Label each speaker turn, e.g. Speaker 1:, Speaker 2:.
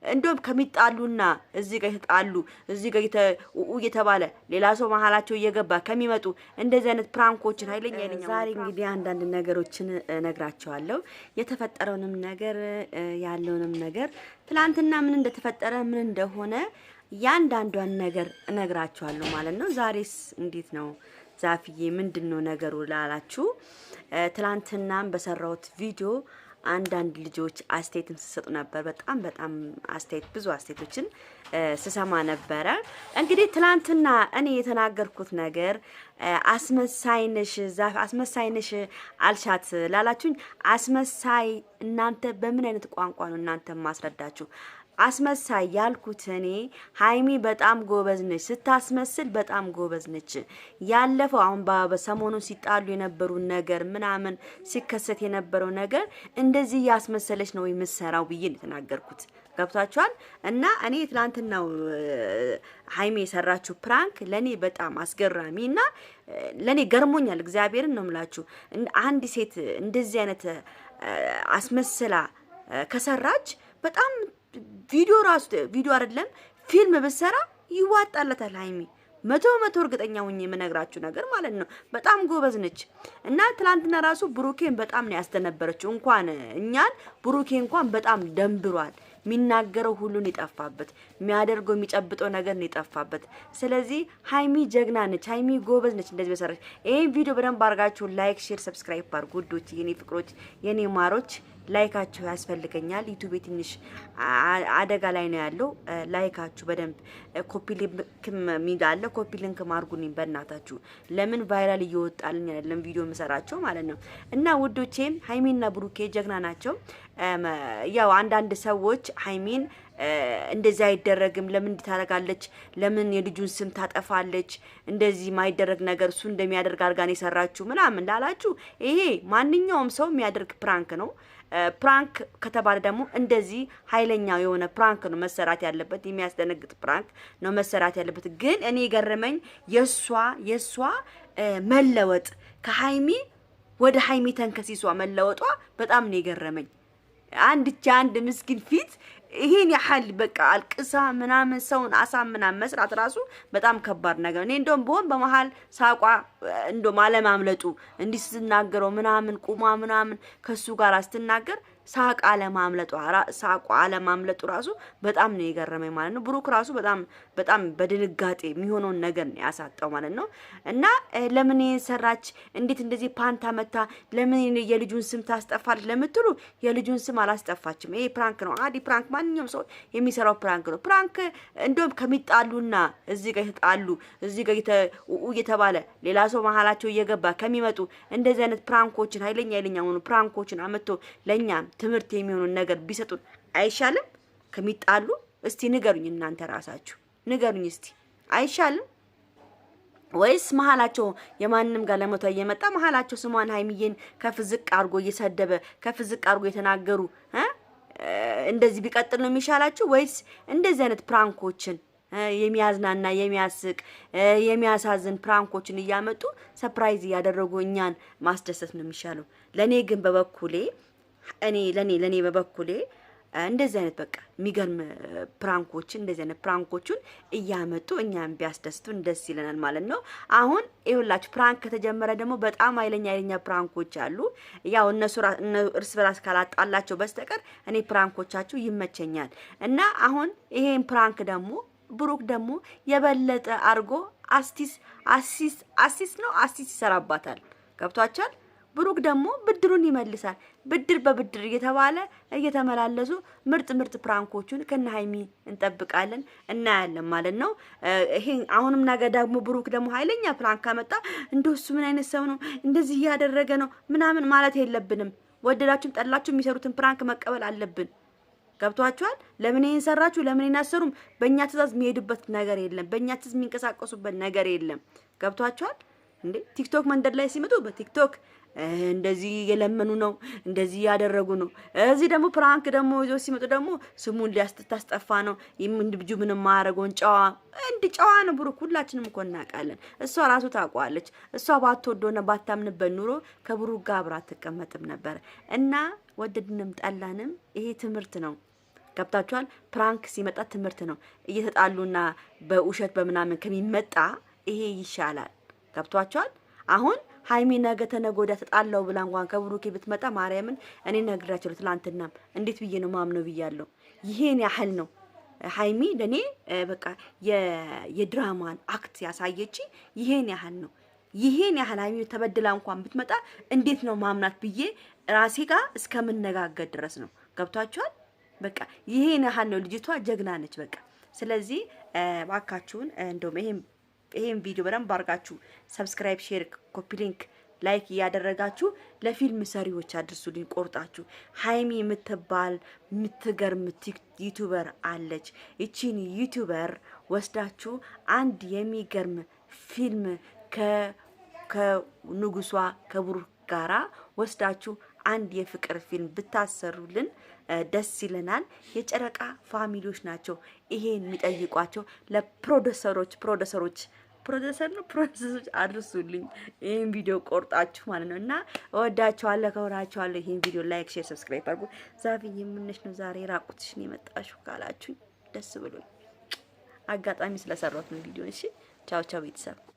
Speaker 1: እንደውም ከሚጣሉና እዚህ ጋር የተጣሉ እዚህ ጋር እየተባለ ሌላ ሰው መሀላቸው እየገባ ከሚመጡ እንደዚህ አይነት ፕራንኮችን ኃይለኛ ዛሬ እንግዲህ አንዳንድ ነገሮችን እነግራቸዋለሁ። የተፈጠረውንም ነገር ያለውንም ነገር ትላንትና ምን እንደተፈጠረ ምን እንደሆነ ያንዳንዷን ነገር እነግራቸዋለሁ ማለት ነው። ዛሬስ እንዴት ነው ዛፍዬ ምንድነው ነገሩ ላላችሁ ትላንትናም በሰራሁት ቪዲዮ አንዳንድ ልጆች አስተያየትን ሲሰጡ ነበር። በጣም አስተያየት ብዙ አስተያየቶችን ስሰማ ነበረ። እንግዲህ ትላንትና እኔ የተናገርኩት ነገር አስመሳይነሽ አልሻት ላላችሁኝ አስመሳይ እናንተ በምን አይነት ቋንቋ ነው እናንተ ማስረዳችሁ? አስመሳይ ያልኩት እኔ ሃይሚ በጣም ጎበዝ ነች፣ ስታስመስል በጣም ጎበዝ ነች። ያለፈው አሁን በሰሞኑን ሲጣሉ የነበሩ ነገር ምናምን ሲከሰት የነበረው ነገር እንደዚህ ያስመሰለች ነው የምትሰራው ብዬ ነው የተናገርኩት። ገብታችኋል? እና እኔ ትላንትናው ሃይሚ የሰራችው ፕራንክ ለኔ በጣም አስገራሚና ለኔ ገርሞኛል። እግዚአብሔርን ነው የምላችሁ። አንድ ሴት እንደዚህ አይነት አስመስላ ከሰራች በጣም ቪዲዮ አይደለም ፊልም ብትሰራ ይዋጣላታል። ሃይሚ መቶ እርግጠኛ ሆኜ የምነግራችሁ ነገር ማለት ነው። በጣም ጎበዝ ነች። እና ትላንትና ራሱ ብሩኬን በጣም ነው ያስተነበረችው። እንኳን እኛን ብሩኬ እንኳን በጣም ደንብሯል። የሚናገረው ሁሉን ይጠፋበት፣ የሚያደርገው የሚጨብጠው ነገር ነው ይጠፋበት። ስለዚህ ሃይሚ ጀግና ነች፣ ሃይሚ ጎበዝ ነች። እንደዚህ በሰራች ይሄን ቪዲዮ በደንብ አድርጋችሁ ላይክ፣ ሼር፣ ሰብስክራይብ አድርጉ ውዶች፣ የኔ ፍቅሮች፣ የኔ ማሮች። ላይካችሁ ያስፈልገኛል። ዩቲዩብ ትንሽ አደጋ ላይ ነው ያለው። ላይካችሁ በደንብ ኮፒ ሊንክ ሚጋለ ኮፒ ሊንክ ማርጉኝ በእናታችሁ። ለምን ቫይራል እየወጣልኝ አይደለም ቪዲዮ መሰራቸው ማለት ነው። እና ውዶቼ ሃይሚና ብሩኬ ጀግና ናቸው። ያው አንዳንድ ሰዎች ሃይሚን እንደዚህ አይደረግም፣ ለምን እንድታረጋለች፣ ለምን የልጁን ስም ታጠፋለች፣ እንደዚህ ማይደረግ ነገር እሱ እንደሚያደርግ አርጋን የሰራችሁ ምናምን ላላችሁ፣ ይሄ ማንኛውም ሰው የሚያደርግ ፕራንክ ነው። ፕራንክ ከተባለ ደግሞ እንደዚህ ኃይለኛ የሆነ ፕራንክ ነው መሰራት ያለበት። የሚያስደነግጥ ፕራንክ ነው መሰራት ያለበት። ግን እኔ የገረመኝ የሷ መለወጥ ከሃይሚ ወደ ሃይሚ ተንከሲሷ መለወጧ በጣም ነው የገረመኝ። አንድ ምስኪን ፊት ይሄን ያህል በቃ አልቅሳ ምናምን ሰውን አሳምና መስራት ራሱ በጣም ከባድ ነገር። እኔ እንደውም በሆን በመሃል ሳቋ እንደውም አለማምለጡ እንዲህ ስትናገረው ምናምን ቁማ ምናምን ከሱ ጋር ስትናገር ሳቅ አለማምለጡ ራሱ በጣም ነው የገረመኝ ማለት ነው። ብሩክ ራሱ በጣም በድንጋጤ የሚሆነው ነገር ነው ያሳጣው ማለት ነው። እና ለምን ሰራች እንዴት እንደዚህ ፓንታ መታ ለምን የልጁን ስም ታስጠፋለች ለምትሉ የልጁን ስም አላስጠፋችም። ይሄ ፕራንክ ነው። አዲ ፕራንክ ማንኛውም ሰው የሚሰራው ፕራንክ ነው። ፕራንክ እንደውም ከሚጣሉና እዚህ ጋር የተጣሉ እዚህ ጋር እየተባለ ሌላ ሰው መሀላቸው እየገባ ከሚመጡ እንደዚህ አይነት ፕራንኮችን ኃይለኛ ሆኑ ፕራንኮችን አመጥቶ ለኛ ትምህርት የሚሆኑን ነገር ቢሰጡን አይሻልም? ከሚጣሉ እስቲ ንገሩኝ፣ እናንተ ራሳችሁ ንገሩኝ እስቲ አይሻልም? ወይስ መሀላቸው የማንንም ጋር ለሞታ እየመጣ መሀላቸው ስሟን ሃይሚዬን ከፍ ዝቅ አድርጎ እየሰደበ ከፍ ዝቅ አድርጎ የተናገሩ እንደዚህ ቢቀጥል ነው የሚሻላችሁ? ወይስ እንደዚህ አይነት ፕራንኮችን የሚያዝናና የሚያስቅ የሚያሳዝን ፕራንኮችን እያመጡ ሰርፕራይዝ እያደረጉ እኛን ማስደሰት ነው የሚሻለው? ለኔ ግን በበኩሌ ለኔ በበኩሌ እንደዚህ አይነት በቃ የሚገርም ፕራንኮችን እንደዚህ አይነት ፕራንኮችን እያመጡ እኛን ቢያስደስቱን ደስ ይለናል ማለት ነው። አሁን ይኸውላችሁ ፕራንክ ከተጀመረ ደግሞ በጣም ኃይለኛ ፕራንኮች አሉ። ያው እነሱ እርስ በራስ ካላጣላቸው በስተቀር እኔ ፕራንኮቻችሁ ይመቸኛል። እና አሁን ይሄን ፕራንክ ደግሞ ብሩክ ደግሞ የበለጠ አርጎ አሲስ ይሰራባታል። ገብቷቸዋል። ብሩክ ደግሞ ብድሩን ይመልሳል። ብድር በብድር እየተባለ እየተመላለሱ ምርጥ ፕራንኮቹን ከነ ሃይሚ እንጠብቃለን እናያለን ማለት ነው። ይሄን አሁንም ነገ ደግሞ ብሩክ ደግሞ ኃይለኛ ፕራንክ ካመጣ እንደሱ ምን አይነት ሰው ነው እንደዚህ እያደረገ ነው ምናምን ማለት የለብንም። ወደዳችሁም ጠላችሁ የሚሰሩትን ፕራንክ መቀበል አለብን። ገብቷችኋል? ለምን ይሄን ሰራችሁ ለምን ይናሰሩም? በእኛ ትእዛዝ የሚሄዱበት ነገር የለም። በእኛ ትእዛዝ የሚንቀሳቀሱበት ነገር የለም። ገብቷችኋል እንዴ? ቲክቶክ መንደር ላይ ሲመጡ በቲክቶክ እንደዚህ የለመኑ ነው፣ እንደዚህ ያደረጉ ነው። እዚህ ደግሞ ፕራንክ ደግሞ ይዞ ሲመጡ ደግሞ ስሙን ሊያስታስጠፋ ነው። ልጁ ምንም ማያረገውን ጨዋ ነው ብሩክ። ሁላችንም እኮ እናውቃለን። እሷ ራሱ ታውቀዋለች። እሷ ባትወደውና ባታምንበት ኑሮ ከብሩክ ጋር አብራ አትቀመጥም ነበር። እና ወደድንም ጠላንም ይሄ ትምህርት ነው። ገብታችኋል? ፕራንክ ሲመጣ ትምህርት ነው። እየተጣሉና በውሸት በምናምን ከሚመጣ ይሄ ይሻላል። ገብቷችኋል? አሁን ሀይሚ ነገ ተነገ ወዲያ ተጣላው ብላ እንኳን ከብሩኬ ብትመጣ ማርያምን እኔ ነግራቸው ትላንትናም እንዴት ብዬ ነው ማምነው ብያለሁ። ይሄን ያህል ነው ሀይሚ ለኔ በቃ የድራማን አክት ያሳየች ይሄን ያህል ነው። ይሄን ያህል ሀይሚ ተበድላ እንኳን ብትመጣ እንዴት ነው ማምናት ብዬ ራሴ ጋር እስከምነጋገር ድረስ ነው። ገብቷችኋል? በቃ ይሄን ያህል ነው። ልጅቷ ጀግና ነች። በቃ ስለዚህ ባካችሁን እንደውም ይሄን ቪዲዮ በደንብ አድርጋችሁ ሰብስክራይብ፣ ሼር፣ ኮፒ ሊንክ፣ ላይክ እያደረጋችሁ ለፊልም ሰሪዎች አድርሱልኝ። ቆርጣችሁ ሀይሚ የምትባል የምትገርም ዩቲዩበር አለች። እቺን ዩቲዩበር ወስዳችሁ አንድ የሚገርም ፊልም ከንጉሷ ከብሩክ ጋራ ወስዳችሁ አንድ የፍቅር ፊልም ብታሰሩልን ደስ ይለናል። የጨረቃ ፋሚሊዎች ናቸው ይሄን የሚጠይቋቸው። ለፕሮዲሰሮች አድርሱልኝ ይሄን ቪዲዮ ቆርጣችሁ ማለት ነው። እና እወዳችኋለሁ፣ ከወራችኋለሁ። ይሄን ቪዲዮ ላይክ፣ ሼር፣ ሰብስክራይብ አድርጉ። ዛፍዬ የምንሽ ነው ዛሬ ራቁትሽን የመጣሽው ካላችሁኝ ደስ ብሎኝ አጋጣሚ ስለሰራሁት ነው ቪዲዮ። እሺ ቻው ቻው ቤተሰብ።